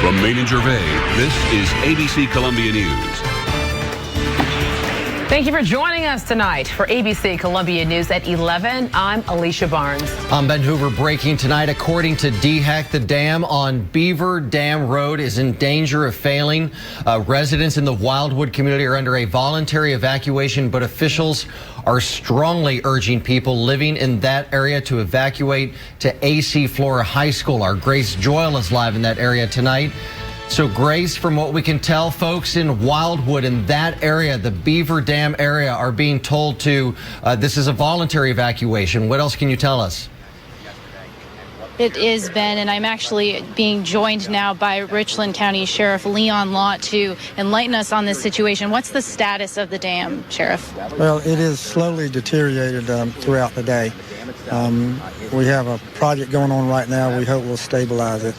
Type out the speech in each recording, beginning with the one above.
From Main and Gervais, this is ABC Columbia News. Thank you for joining us tonight for ABC Columbia News at 11. I'm Alicia Barnes. I'm Ben Hoover. Breaking tonight, according to DHEC, the dam on Beaver Dam Road is in danger of failing. Residents in the Wildwood community are under a voluntary evacuation, but officials are strongly urging people living in that area to evacuate to AC Flora High School. Our Grace Joyle is live in that area tonight. So, Grace, from what we can tell, folks in Wildwood, in that area, the Beaver Dam area, are being told to, this is a voluntary evacuation. What else can you tell us? It is, Ben, and I'm actually being joined now by Richland County Sheriff Leon Lott to enlighten us on this situation. What's the status of the dam, Sheriff? Well, it is slowly deteriorated throughout the day. We have a project going on right now. We hope we'll stabilize it.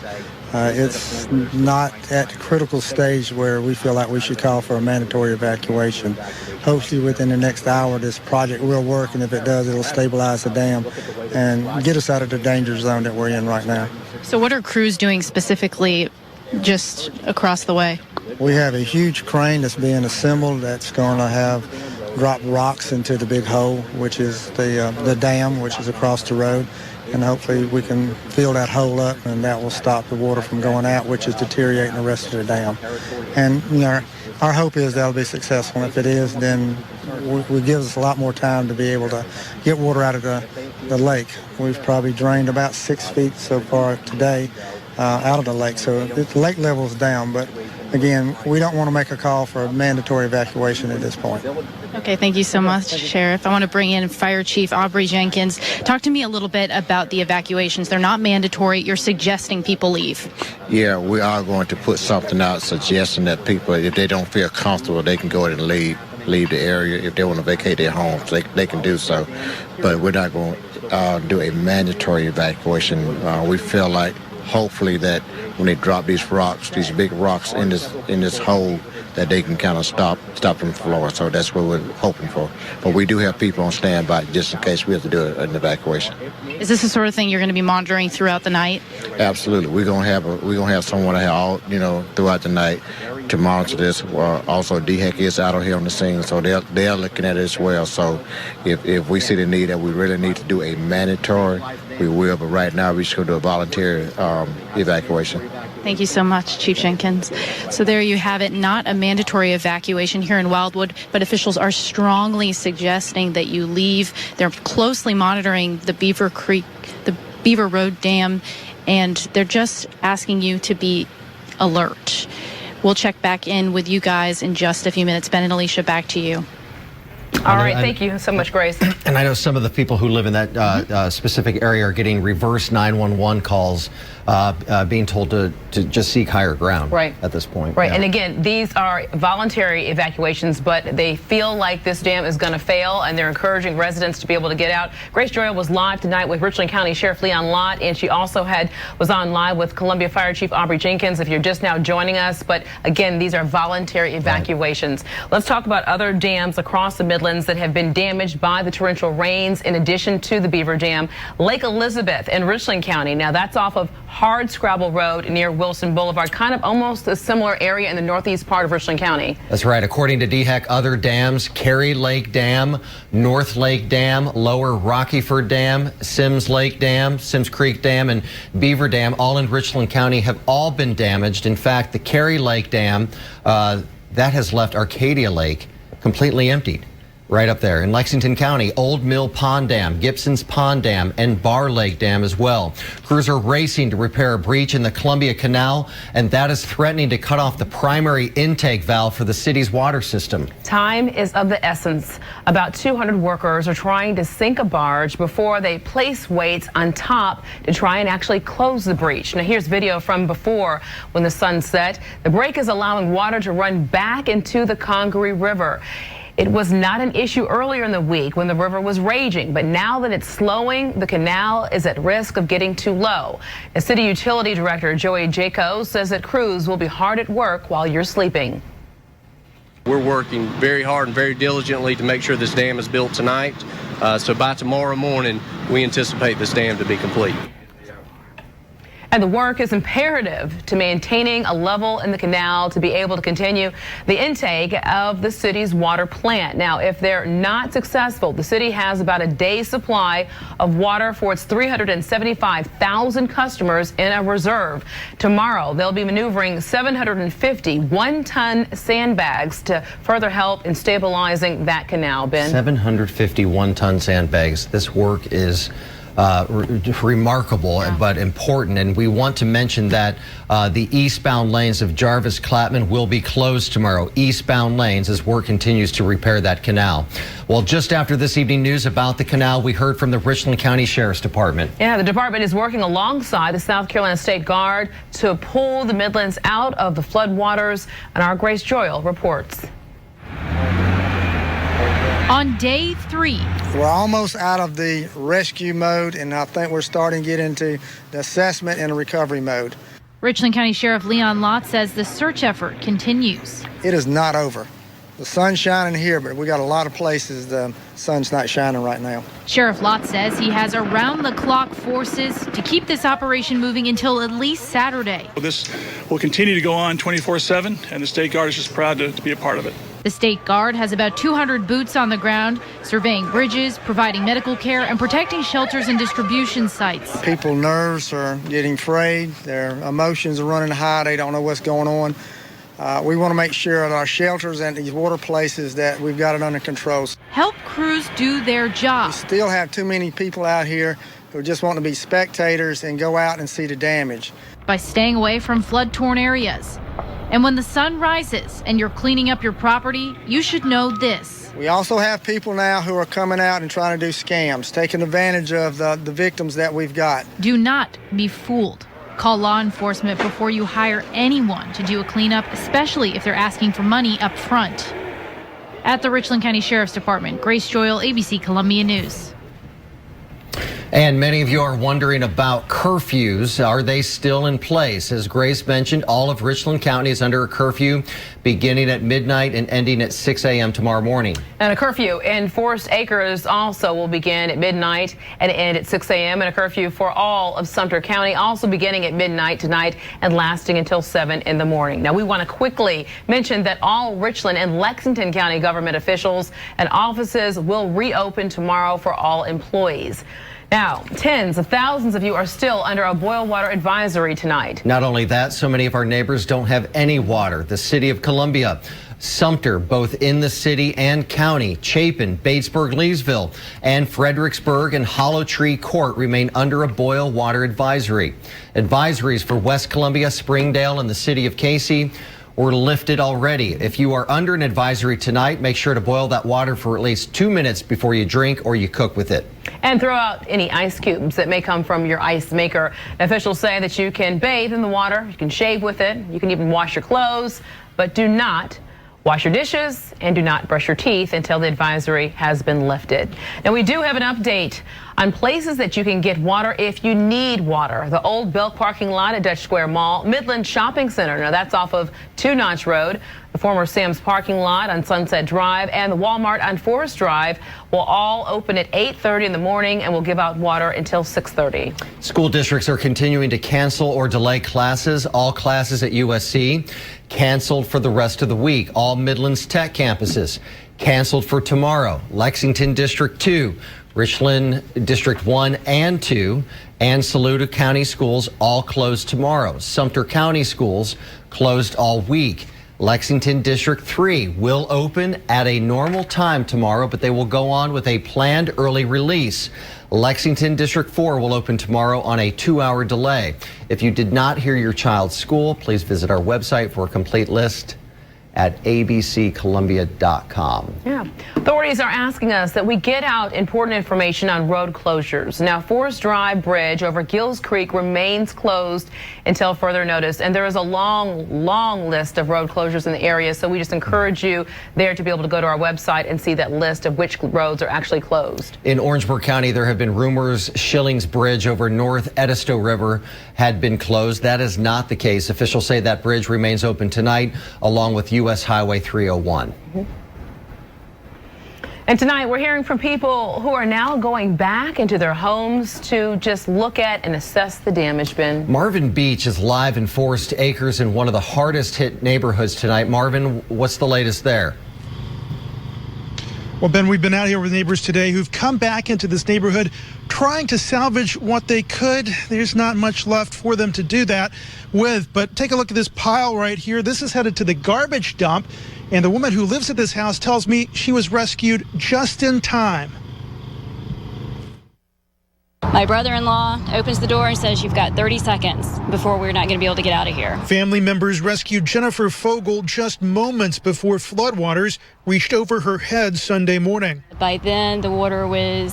It's not at the critical stage where we feel like we should call for a mandatory evacuation. Hopefully within the next hour this project will work, and if it does, it'll stabilize the dam and get us out of the danger zone that we're in right now. So what are crews doing specifically just across the way? We have a huge crane that's being assembled that's going to drop rocks into the big hole, which is the dam, which is across the road. And hopefully we can fill that hole up, and that will stop the water from going out, which is deteriorating the rest of the dam. And you know, our hope is that'll be successful. If it is, then it gives us a lot more time to be able to get water out of the lake. We've probably drained about 6 feet so far today out of the lake, so the lake level is down. But again, we don't want to make a call for a mandatory evacuation at this point. Okay, thank you so much, Sheriff. I want to bring in Fire Chief Aubrey Jenkins. Talk to me a little bit about the evacuations. They're not mandatory. You're suggesting people leave. Yeah, we are going to put something out suggesting that people, if they don't feel comfortable, they can go ahead and leave the area. If they want to vacate their homes, they can do so. But we're not going to do a mandatory evacuation. We feel like hopefully that when they drop these big rocks in this hole, that they can kind of stop from flowing. So that's what we're hoping for. But we do have people on standby just in case we have to do an evacuation. Is this the sort of thing you're going to be monitoring throughout the night? Absolutely. We're gonna have someone throughout the night to monitor this. Also, DHEC is out here on the scene, so they're looking at it as well. So if we see the need that we really need to do a mandatory, we will. But right now, we should do a voluntary evacuation. Thank you so much, Chief Jenkins. So there you have it, not a mandatory evacuation here in Wildwood, but officials are strongly suggesting that you leave. They're closely monitoring the Beaver Road Dam, and they're just asking you to be alert. We'll check back in with you guys in just a few minutes. Ben and Alicia, back to you. All right, thank you so much, Grace. And I know some of the people who live in that specific area are getting reverse 911 calls, being told to just seek higher ground at this point. Right, and again, these are voluntary evacuations, but they feel like this dam is going to fail, and they're encouraging residents to be able to get out. Grace Joyle was live tonight with Richland County Sheriff Leon Lott, and she also was on live with Columbia Fire Chief Aubrey Jenkins, if you're just now joining us. But again, these are voluntary evacuations. Let's talk about other dams across the Midlands that have been damaged by the torrential rains in addition to the Beaver Dam. Lake Elizabeth in Richland County. Now that's off of Hardscrabble Road near Wilson Boulevard, kind of almost a similar area in the northeast part of Richland County. That's right. According to DHEC, other dams, Carey Lake Dam, North Lake Dam, Lower Rockyford Dam, Sims Lake Dam, Sims Creek Dam, and Beaver Dam, all in Richland County, have all been damaged. In fact, the Carey Lake Dam, that has left Arcadia Lake completely emptied. Right up there in Lexington County, Old Mill Pond Dam, Gibson's Pond Dam, and Bar Lake Dam as well. Crews are racing to repair a breach in the Columbia Canal, and that is threatening to cut off the primary intake valve for the city's water system. Time is of the essence. About 200 workers are trying to sink a barge before they place weights on top to try and actually close the breach. Now here's video from before when the sun set. The break is allowing water to run back into the Congaree River. It was not an issue earlier in the week when the river was raging, but now that it's slowing, the canal is at risk of getting too low. The City Utility Director Joey Jaco says that crews will be hard at work while you're sleeping. We're working very hard and very diligently to make sure this dam is built tonight. So by tomorrow morning, we anticipate this dam to be complete. And the work is imperative to maintaining a level in the canal to be able to continue the intake of the city's water plant. Now, if they're not successful, the city has about a day's supply of water for its 375,000 customers in a reserve. Tomorrow, they'll be maneuvering 750 one-ton sandbags to further help in stabilizing that canal, Ben. 750 one-ton sandbags. This work is remarkable, but important, and we want to mention that the eastbound lanes of Jarvis Clattman will be closed tomorrow. Eastbound lanes as work continues to repair that canal. Well, just after this evening news about the canal, we heard from the Richland County Sheriff's Department. Yeah, the department is working alongside the South Carolina State Guard to pull the Midlands out of the floodwaters, and our Grace Joyle reports. On day 3, we're almost out of the rescue mode, and I think we're starting to get into the assessment and recovery mode. Richland County Sheriff Leon Lott says the search effort continues. It is not over. The sun's shining here, but we got a lot of places the sun's not shining right now. Sheriff Lott says he has around-the-clock forces to keep this operation moving until at least Saturday. This will continue to go on 24/7, and the State Guard is just proud to be a part of it. The State Guard has about 200 boots on the ground, surveying bridges, providing medical care, and protecting shelters and distribution sites. People's nerves are getting frayed. Their emotions are running high. They don't know what's going on. We want to make sure that our shelters and these water places that we've got it under control. Help crews do their job. We still have too many people out here who just want to be spectators and go out and see the damage. By staying away from flood-torn areas. And when the sun rises and you're cleaning up your property, you should know this. We also have people now who are coming out and trying to do scams, taking advantage of the victims that we've got. Do not be fooled. Call law enforcement before you hire anyone to do a cleanup, especially if they're asking for money up front. At the Richland County Sheriff's Department, Grace Joyle, ABC Columbia News. And many of you are wondering about curfews. Are they still in place? As Grace mentioned, all of Richland County is under a curfew beginning at midnight and ending at 6 a.m. tomorrow morning. And a curfew in Forest Acres also will begin at midnight and end at 6 a.m. And a curfew for all of Sumter County also beginning at midnight tonight and lasting until 7 in the morning. Now, we want to quickly mention that all Richland and Lexington County government officials and offices will reopen tomorrow for all employees. Now, tens of thousands of you are still under a boil water advisory tonight. Not only that, so many of our neighbors don't have any water. The city of Columbia, Sumter, both in the city and county, Chapin, Batesburg, Leesville, and Fredericksburg and Hollow Tree Court remain under a boil water advisory. Advisories for West Columbia, Springdale, and the city of Casey were lifted already. If you are under an advisory tonight, make sure to boil that water for at least 2 minutes before you drink or you cook with it. And throw out any ice cubes that may come from your ice maker. Officials say that you can bathe in the water, you can shave with it, you can even wash your clothes, but do not wash your dishes and do not brush your teeth until the advisory has been lifted. Now, we do have an update on places that you can get water if you need water. The old Belk parking lot at Dutch Square Mall, Midland Shopping Center, now that's off of Two Notch Road, the former Sam's parking lot on Sunset Drive, and the Walmart on Forest Drive will all open at 8:30 in the morning and will give out water until 6:30. School districts are continuing to cancel or delay classes. All classes at USC canceled for the rest of the week. All Midlands Tech campuses canceled for tomorrow. Lexington District 2, Richland District 1 and 2, and Saluda County schools all closed tomorrow. Sumter County schools closed all week. Lexington District 3 will open at a normal time tomorrow, but they will go on with a planned early release. Lexington District 4 will open tomorrow on a 2-hour delay. If you did not hear your child's school, please visit our website for a complete list at abccolumbia.com. Yeah. Authorities are asking us that we get out important information on road closures. Now, Forest Drive Bridge over Gills Creek remains closed until further notice, and there is a long list of road closures in the area, so we just encourage you there to be able to go to our website and see that list of which roads are actually closed. In Orangeburg County, there have been rumors Schillings Bridge over North Edisto River had been closed. That is not the case. Officials say that bridge remains open tonight, along with U.S. Highway 301. And tonight we're hearing from people who are now going back into their homes to just look at and assess the damage, Ben. Marvin Beach is live in Forest Acres in one of the hardest hit neighborhoods tonight. Marvin, what's the latest there? Well, Ben, we've been out here with neighbors today who've come back into this neighborhood trying to salvage what they could. There's not much left for them to do that with, but take a look at this pile right here. This is headed to the garbage dump, and the woman who lives at this house tells me she was rescued just in time. My brother-in-law opens the door and says, "You've got 30 seconds before we're not going to be able to get out of here." Family members rescued Jennifer Fogel just moments before floodwaters reached over her head Sunday morning. By then, the water was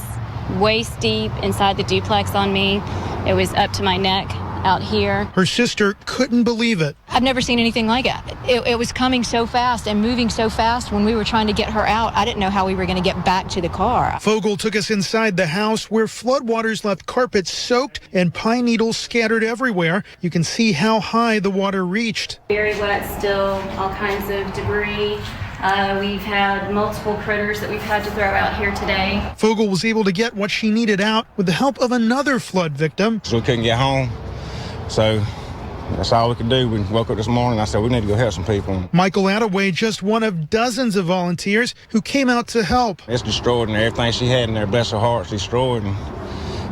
waist deep inside the duplex on me. It was up to my neck out here. Her sister couldn't believe it. I've never seen anything like it. It was coming so fast and moving so fast when we were trying to get her out. I didn't know how we were going to get back to the car. Fogel took us inside the house where floodwaters left carpets soaked and pine needles scattered everywhere. You can see how high the water reached. Very wet still, all kinds of debris. We've had multiple critters that we've had to throw out here today. Fogel was able to get what she needed out with the help of another flood victim. So we couldn't get home. So that's all we could do. We woke up this morning. I said, we need to go help some people. Michael Attaway, just one of dozens of volunteers who came out to help. It's destroyed, and everything she had in there, bless her heart, destroyed. And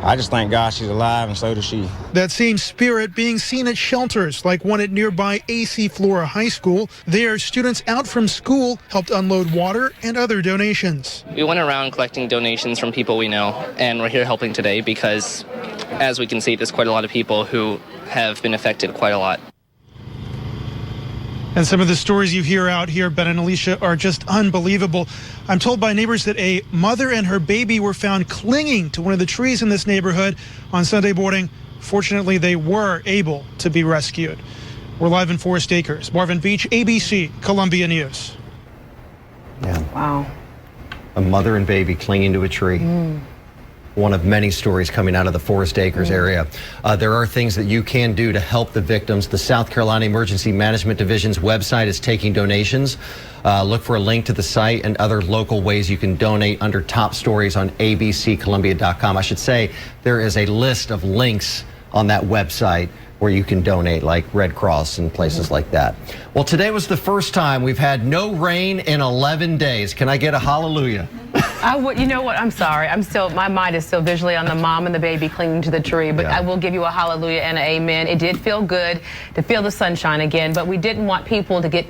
I just thank God she's alive, and so does she. That same spirit being seen at shelters like one at nearby AC Flora High School. There, students out from school helped unload water and other donations. We went around collecting donations from people we know, and we're here helping today because, as we can see, there's quite a lot of people who have been affected quite a lot. And some of the stories you hear out here, Ben and Alicia, are just unbelievable. I'm told by neighbors that a mother and her baby were found clinging to one of the trees in this neighborhood on Sunday morning. Fortunately, they were able to be rescued. We're live in Forest Acres. Marvin Beach, ABC, Columbia News. Yeah. Wow. A mother and baby clinging to a tree. One of many stories coming out of the Forest Acres area. There are things that you can do to help the victims. The South Carolina Emergency Management Division's website is taking donations. Look for a link to the site and other local ways you can donate under top stories on abccolumbia.com. I should say there is a list of links on that website where you can donate, like Red Cross and places like that. Well, today was the first time we've had no rain in 11 days. Can I get a hallelujah? You know what? I'm sorry. My mind is still visually on the mom and the baby clinging to the tree, but I will give you a hallelujah and an amen. It did feel good to feel the sunshine again, but we didn't want people to get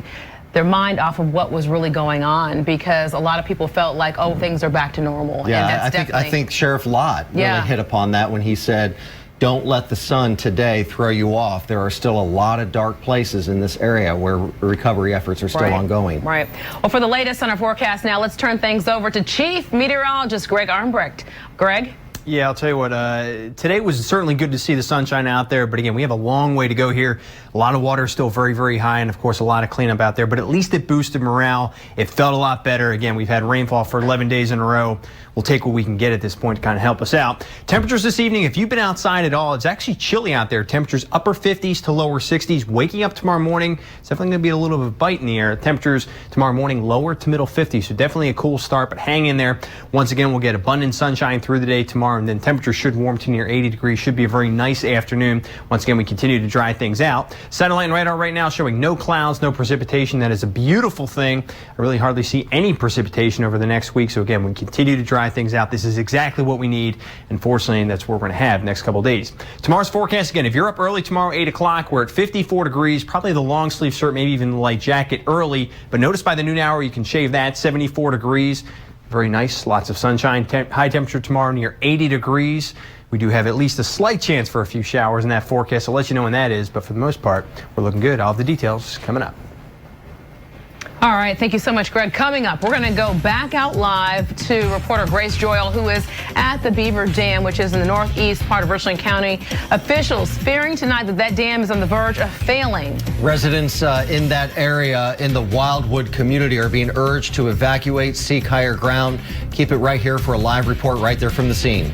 their mind off of what was really going on, because a lot of people felt like, oh, things are back to normal. Yeah, and I think Sheriff Lott really hit upon that when he said, don't let the sun today throw you off. There are still a lot of dark places in this area where recovery efforts are still ongoing. Right. Well, for the latest on our forecast now, let's turn things over to Chief Meteorologist Greg Armbrecht. Greg? Yeah, I'll tell you what, today was certainly good to see the sunshine out there, but again, we have a long way to go here. A lot of water is still very, very high, and of course a lot of cleanup out there, but at least it boosted morale. It felt a lot better. Again, we've had rainfall for 11 days in a row. We'll take what we can get at this point to kind of help us out. Temperatures this evening, if you've been outside at all, it's actually chilly out there. Temperatures upper 50s to lower 60s. Waking up tomorrow morning, it's definitely going to be a little bit of a bite in the air. Temperatures tomorrow morning lower to middle 50s, so definitely a cool start, but hang in there. Once again, we'll get abundant sunshine through the day tomorrow, and then temperatures should warm to near 80 degrees. Should be a very nice afternoon. Once again, we continue to dry things out. Satellite and radar right now showing no clouds, no precipitation. That is a beautiful thing. I really hardly see any precipitation over the next week, so again, we continue to dry things out. This is exactly what we need, and fortunately, that's what we're going to have next couple of days. Tomorrow's forecast, again, if you're up early tomorrow, 8 o'clock, we're at 54 degrees, probably the long sleeve shirt, maybe even the light jacket early, but notice by the noon hour, you can shave that, 74 degrees. Very nice, lots of sunshine. High temperature tomorrow near 80 degrees. We do have at least a slight chance for a few showers in that forecast. I'll let you know when that is, but for the most part, we're looking good. All of the details coming up. All right, thank you so much, Greg. Coming up, we're going to go back out live to reporter Grace Joyle, who is at the Beaver Dam, which is in the northeast part of Richland County. Officials fearing tonight that dam is on the verge of failing. Residents in that area in the Wildwood community are being urged to evacuate, seek higher ground. Keep it right here for a live report right there from the scene.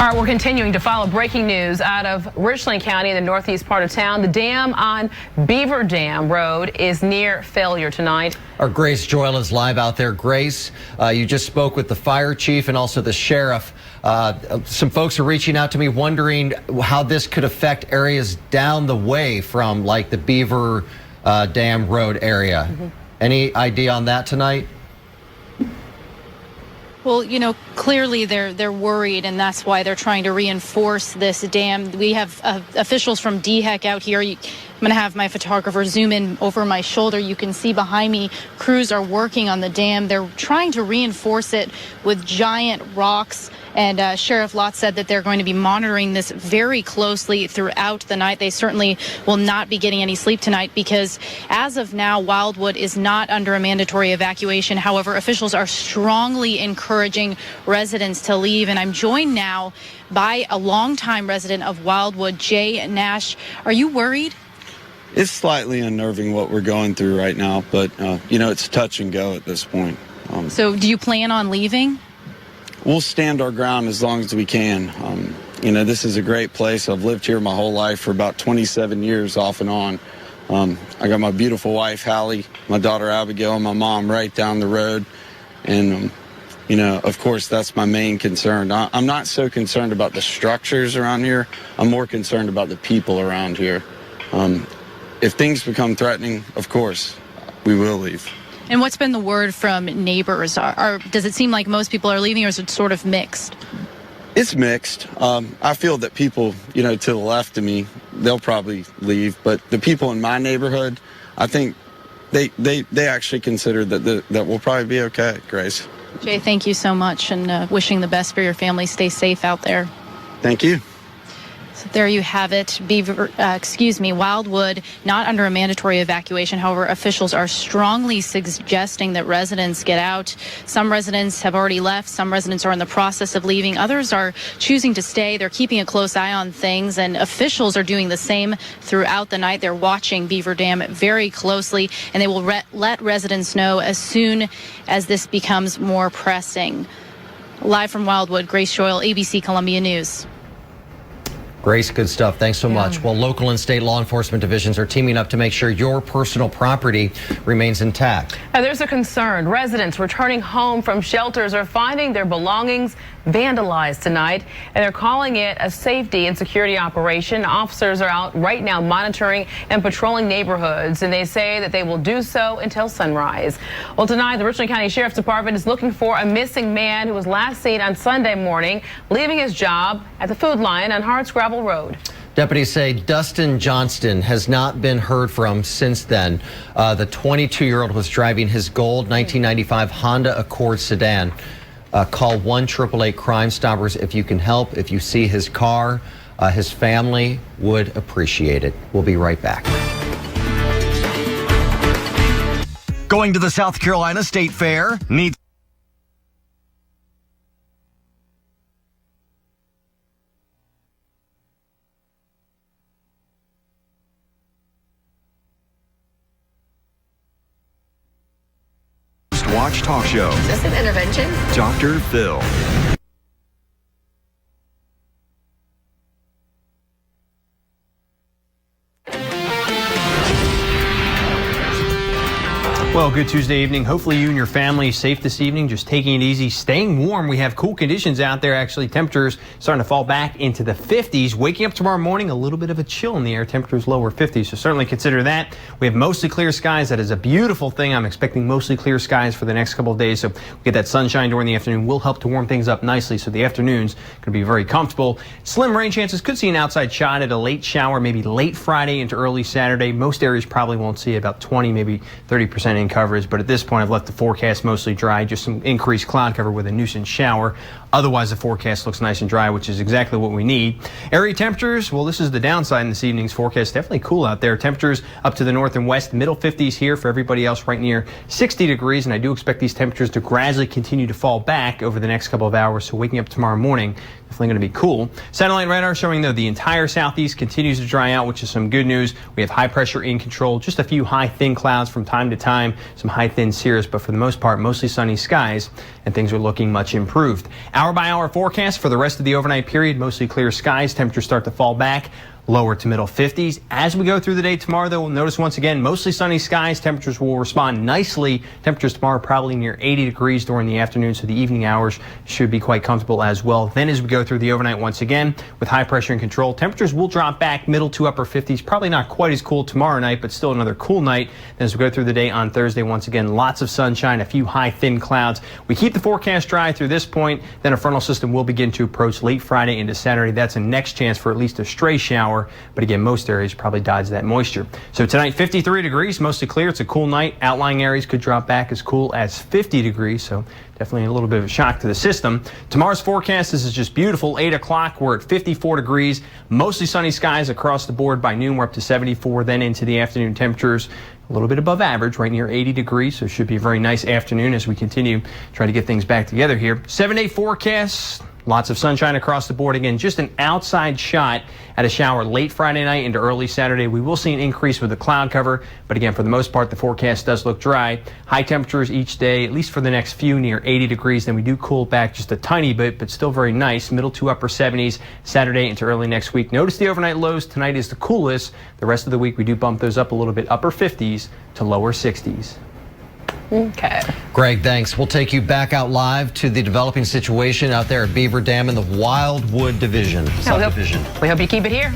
All All right, we're continuing to follow breaking news out of Richland County in the northeast part of town. The dam on Beaver Dam Road is near failure tonight. Our Grace Joyle is live out there. Grace, you just spoke with the fire chief and also the sheriff. Some folks are reaching out to me wondering how this could affect areas down the way from like the Beaver Dam Road area. Any idea on that tonight? Well, you know, clearly they're worried, and that's why they're trying to reinforce this dam. We have officials from DHEC out here. I'm going to have my photographer zoom in over my shoulder. You can see behind me, crews are working on the dam. They're trying to reinforce it with giant rocks. And Sheriff Lott said that they're going to be monitoring this very closely throughout the night. They certainly will not be getting any sleep tonight because as of now, Wildwood is not under a mandatory evacuation. However, officials are strongly encouraging residents to leave. And I'm joined now by a longtime resident of Wildwood, Jay Nash. Are you worried? It's slightly unnerving what we're going through right now, but, you know, it's touch and go at this point. So do you plan on leaving? We'll stand our ground as long as we can. You know, this is a great place. I've lived here my whole life for about 27 years off and on. I got my beautiful wife, Hallie, my daughter, Abigail, and my mom right down the road. And, you know, of course, that's my main concern. I'm not so concerned about the structures around here. I'm more concerned about the people around here. If things become threatening, of course, we will leave. And what's been the word from neighbors? Does it seem like most people are leaving, or is it sort of mixed? It's mixed. I feel that people, you know, to the left of me, they'll probably leave. But the people in my neighborhood, I think they actually consider that we'll probably be okay, Grace. Jay, thank you so much, and wishing the best for your family. Stay safe out there. Thank you. So there you have it. Wildwood, not under a mandatory evacuation. However, officials are strongly suggesting that residents get out. Some residents have already left. Some residents are in the process of leaving. Others are choosing to stay. They're keeping a close eye on things, and officials are doing the same throughout the night. They're watching Beaver Dam very closely, and they will let residents know as soon as this becomes more pressing. Live from Wildwood, Grace Joyle, ABC Columbia News. Grace, good stuff. Thanks so much. Well, local and state law enforcement divisions are teaming up to make sure your personal property remains intact. Now, there's a concern. Residents returning home from shelters are finding their belongings vandalized tonight, and they're calling it a safety and security operation. Officers are out right now monitoring and patrolling neighborhoods, and they say that they will do so until sunrise. Well, tonight, the Richland County Sheriff's Department is looking for a missing man who was last seen on Sunday morning leaving his job at the Food Lion on Hardscrabble Road. Deputies say Dustin Johnston has not been heard from since then. The 22-year-old was driving his gold 1995 Honda Accord sedan. Call 1-888-CRIME Stoppers if you can help. If you see his car, his family would appreciate it. We'll be right back. Going to the South Carolina State Fair? Need Watch Talk Show. Is this an intervention? Dr. Phil. Well, good Tuesday evening. Hopefully you and your family are safe this evening, just taking it easy, staying warm. We have cool conditions out there. Actually, temperatures starting to fall back into the 50s. Waking up tomorrow morning, a little bit of a chill in the air. Temperatures lower 50s, so certainly consider that. We have mostly clear skies. That is a beautiful thing. I'm expecting mostly clear skies for the next couple of days, so we get that sunshine during the afternoon. Will help to warm things up nicely, so the afternoon's going to be very comfortable. Slim rain chances. Could see an outside shot at a late shower, maybe late Friday into early Saturday. Most areas probably won't see it, about 20, maybe 30% in coverage, but at this point I've left the forecast mostly dry, just some increased cloud cover with a nuisance shower. Otherwise, the forecast looks nice and dry, which is exactly what we need. Area temperatures, well, this is the downside in this evening's forecast. Definitely cool out there. Temperatures up to the north and west, middle 50s here. For everybody else, right near 60 degrees, and I do expect these temperatures to gradually continue to fall back over the next couple of hours, so waking up tomorrow morning, definitely going to be cool. Satellite radar showing, though, the entire southeast continues to dry out, which is some good news. We have high pressure in control, just a few high thin clouds from time to time, some high thin cirrus, but for the most part, mostly sunny skies, and things are looking much improved. Hour-by-hour forecast for the rest of the overnight period. Mostly clear skies. Temperatures start to fall back. Lower to middle 50s. As we go through the day tomorrow, though, we'll notice once again, mostly sunny skies. Temperatures will respond nicely. Temperatures tomorrow probably near 80 degrees during the afternoon, so the evening hours should be quite comfortable as well. Then as we go through the overnight once again, with high pressure in control, temperatures will drop back middle to upper 50s. Probably not quite as cool tomorrow night, but still another cool night. Then as we go through the day on Thursday, once again, lots of sunshine, a few high, thin clouds. We keep the forecast dry through this point. Then a frontal system will begin to approach late Friday into Saturday. That's a next chance for at least a stray shower. But again, most areas probably dodge that moisture. So tonight, 53 degrees, mostly clear. It's a cool night. Outlying areas could drop back as cool as 50 degrees. So definitely a little bit of a shock to the system. Tomorrow's forecast, this is just beautiful. 8 o'clock, we're at 54 degrees. Mostly sunny skies across the board. By noon, we're up to 74. Then into the afternoon, temperatures a little bit above average, right near 80 degrees. So it should be a very nice afternoon as we continue trying to get things back together here. 7-day forecast. Lots of sunshine across the board. Again, just an outside shot at a shower late Friday night into early Saturday. We will see an increase with the cloud cover, but again, for the most part, the forecast does look dry. High temperatures each day, at least for the next few, near 80 degrees. Then we do cool back just a tiny bit, but still very nice. Middle to upper 70s Saturday into early next week. Notice the overnight lows. Tonight is the coolest. The rest of the week, we do bump those up a little bit, upper 50s to lower 60s. Okay. Greg, thanks. We'll take you back out live to the developing situation out there at Beaver Dam in the Wildwood Division. Subdivision. We hope you keep it here.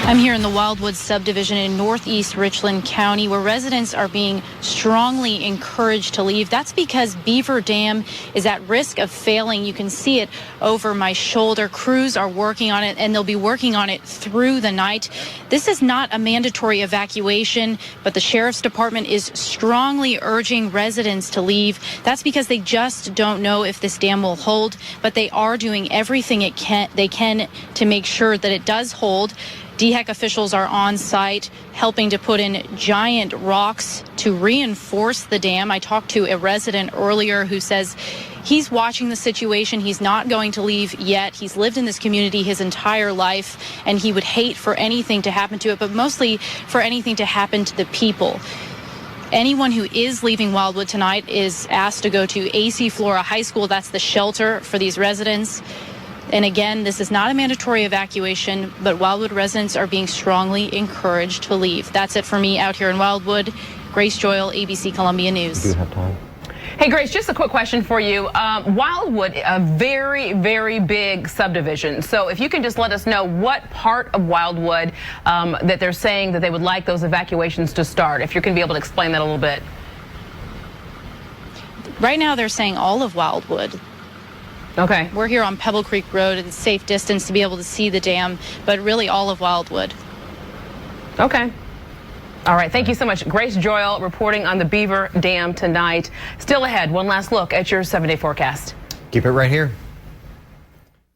I'm here in the Wildwood subdivision in northeast Richland County, where residents are being strongly encouraged to leave. That's because Beaver Dam is at risk of failing. You can see it over my shoulder. Crews are working on it, and they'll be working on it through the night. This is not a mandatory evacuation, but the Sheriff's Department is strongly urging residents to leave. That's because they just don't know if this dam will hold, but they are doing everything they can to make sure that it does hold. DHEC officials are on site helping to put in giant rocks to reinforce the dam. I talked to a resident earlier who says he's watching the situation. He's not going to leave yet. He's lived in this community his entire life, and he would hate for anything to happen to it, but mostly for anything to happen to the people. Anyone who is leaving Wildwood tonight is asked to go to AC Flora High School. That's the shelter for these residents. And again, this is not a mandatory evacuation, but Wildwood residents are being strongly encouraged to leave. That's it for me out here in Wildwood. Grace Joyle, ABC Columbia News. We do have time. Hey, Grace, just a quick question for you. Wildwood, a very, very big subdivision. So if you can just let us know what part of Wildwood that they're saying that they would like those evacuations to start, if you're going to be able to explain that a little bit. Right now, they're saying all of Wildwood. Okay. We're here on Pebble Creek Road at safe distance to be able to see the dam, but really all of Wildwood. Okay. All right. Thank you so much. Grace Joyle reporting on the Beaver Dam tonight. Still ahead, one last look at your 7-day forecast. Keep it right here.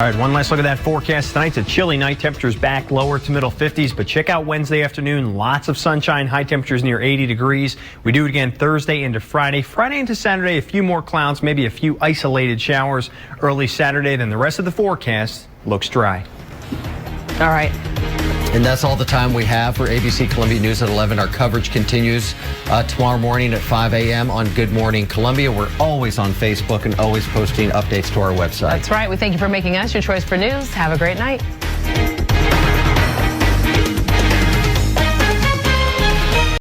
All right, one last look at that forecast tonight. It's a chilly night. Temperatures back lower to middle 50s, but check out Wednesday afternoon. Lots of sunshine, high temperatures near 80 degrees. We do it again Thursday into Friday. Friday into Saturday, a few more clouds, maybe a few isolated showers early Saturday. Then the rest of the forecast looks dry. All right. And that's all the time we have for ABC Columbia News at 11. Our coverage continues tomorrow morning at 5 a.m. on Good Morning Columbia. We're always on Facebook and always posting updates to our website. That's right. We thank you for making us your choice for news. Have a great night.